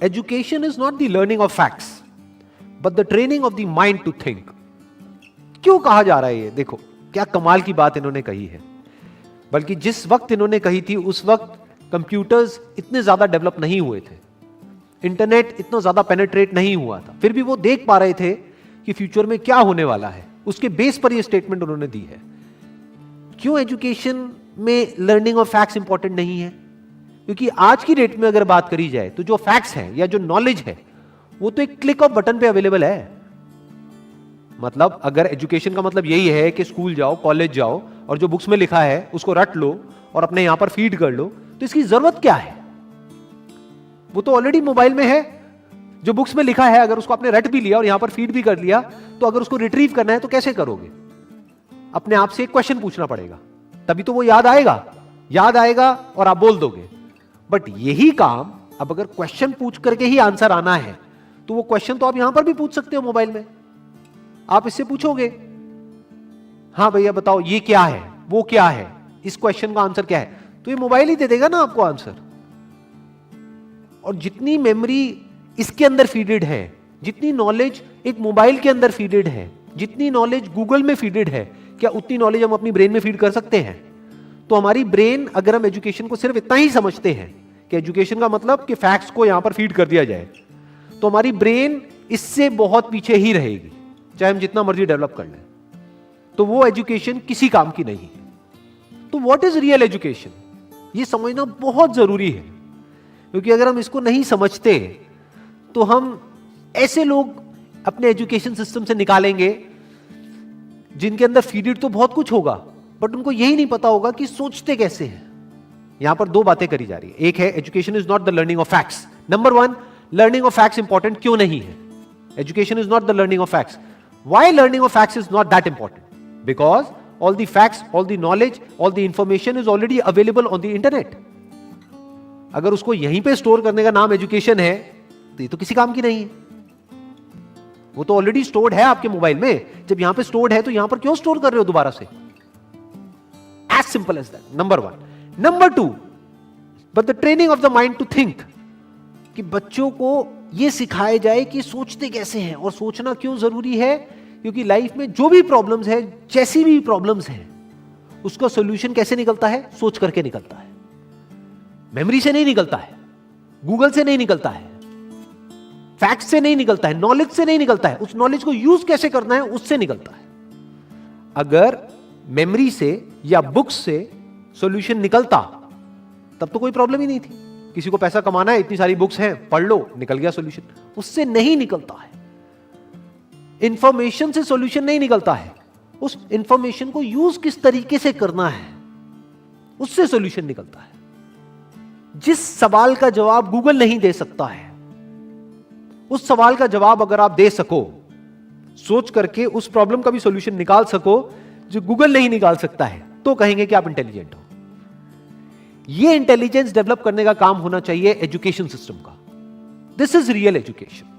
Education is not the learning of facts but the training of the mind to think. क्यों कहा जा रहा है ये? देखो क्या कमाल की बात इन्होंने कही है। बल्कि जिस वक्त इन्होंने कही थी उस वक्त कंप्यूटर्स इतने ज्यादा डेवलप नहीं हुए थे, इंटरनेट इतना ज्यादा पेनिट्रेट नहीं हुआ था, फिर भी वो देख पा रहे थे कि फ्यूचर में क्या होने वाला है। उसके बेस पर ये स्टेटमेंट उन्होंने दी है। क्यों एजुकेशन में लर्निंग ऑफ फैक्ट्स इंपॉर्टेंट नहीं है? क्योंकि आज की डेट में अगर बात करी जाए तो जो फैक्ट्स हैं या जो नॉलेज है वो तो एक क्लिक ऑफ बटन पे अवेलेबल है। मतलब अगर एजुकेशन का मतलब यही है कि स्कूल जाओ, कॉलेज जाओ और जो बुक्स में लिखा है उसको रट लो और अपने यहां पर फीड कर लो, तो इसकी जरूरत क्या है? वो तो ऑलरेडी मोबाइल में है। जो बुक्स में लिखा है अगर उसको आपने रट भी लिया और यहां पर फीड भी कर लिया, तो अगर उसको रिट्रीव करना है तो कैसे करोगे? अपने आप से एक क्वेश्चन पूछना पड़ेगा, तभी तो वो याद आएगा और आप बोल दोगे। बट यही काम अब अगर क्वेश्चन पूछ करके ही आंसर आना है तो वो क्वेश्चन तो आप यहां पर भी पूछ सकते हो मोबाइल में। आप इससे पूछोगे, हां भैया बताओ ये क्या है, वो क्या है, इस क्वेश्चन का आंसर क्या है, तो ये मोबाइल ही दे देगा ना आपको आंसर। और जितनी मेमोरी इसके अंदर फीडेड है, जितनी नॉलेज एक मोबाइल के अंदर फीडेड है, जितनी नॉलेज गूगल में फीडेड है, क्या उतनी नॉलेज हम अपनी ब्रेन में फीड कर सकते हैं? तो हमारी ब्रेन, अगर हम एजुकेशन को सिर्फ इतना ही समझते हैं कि एजुकेशन का मतलब कि फैक्ट्स को यहां पर फीड कर दिया जाए, तो हमारी ब्रेन इससे बहुत पीछे ही रहेगी, चाहे हम जितना मर्जी डेवलप कर लें। तो वो एजुकेशन किसी काम की नहीं है। तो व्हाट इज रियल एजुकेशन, ये समझना बहुत जरूरी है। क्योंकि अगर हम इसको नहीं समझते तो हम ऐसे लोग अपने एजुकेशन सिस्टम से निकालेंगे जिनके अंदर फीडेड तो बहुत कुछ होगा, बट उनको यही नहीं पता होगा कि सोचते कैसे हैं। यहां पर दो बातें करी जा रही है। एक है education is not the learning of facts. Number one, learning of facts important क्यों नहीं है? Education is not the learning of facts. Why learning of facts is not that important? Because all the facts, all the knowledge, all the information is already available on the internet. अगर उसको यहीं पे store करने का नाम education है तो ये तो किसी काम की नहीं है। वो तो ऑलरेडी स्टोर्ड है आपके मोबाइल में। जब यहां पे स्टोर्ड है तो यहां पर क्यों स्टोर कर रहे हो दोबारा से? As simple as that. Number one. Number two, but the training of the mind to think, कि बच्चों को यह सिखाया जाए कि सोचते कैसे हैं और सोचना क्यों जरूरी है। क्योंकि लाइफ में जो भी प्रॉब्लम्स है, जैसी भी प्रॉब्लम्स हैं, उसका सॉल्यूशन कैसे निकलता है? सोच करके निकलता है। मेमोरी से नहीं निकलता है, गूगल से नहीं निकलता है, फैक्ट से नहीं निकलता है, नॉलेज से नहीं निकलता है। उस नॉलेज को यूज कैसे करना है उससे निकलता है। अगर मेमोरी से या बुक्स से सॉल्यूशन निकलता तब तो कोई प्रॉब्लम ही नहीं थी। किसी को पैसा कमाना है, इतनी सारी बुक्स हैं, पढ़ लो, निकल गया सॉल्यूशन। उससे नहीं निकलता है। इंफॉर्मेशन से सॉल्यूशन नहीं निकलता है। उस इंफॉर्मेशन को यूज किस तरीके से करना है उससे सॉल्यूशन निकलता है। जिस सवाल का जवाब गूगल नहीं दे सकता है, उस सवाल का जवाब अगर आप दे सको, सोच करके उस प्रॉब्लम का भी सॉल्यूशन निकाल सको जो गूगल नहीं निकाल सकता है, तो कहेंगे कि आप इंटेलिजेंट हो। यह इंटेलिजेंस डेवलप करने का काम होना चाहिए एजुकेशन सिस्टम का। This is real education.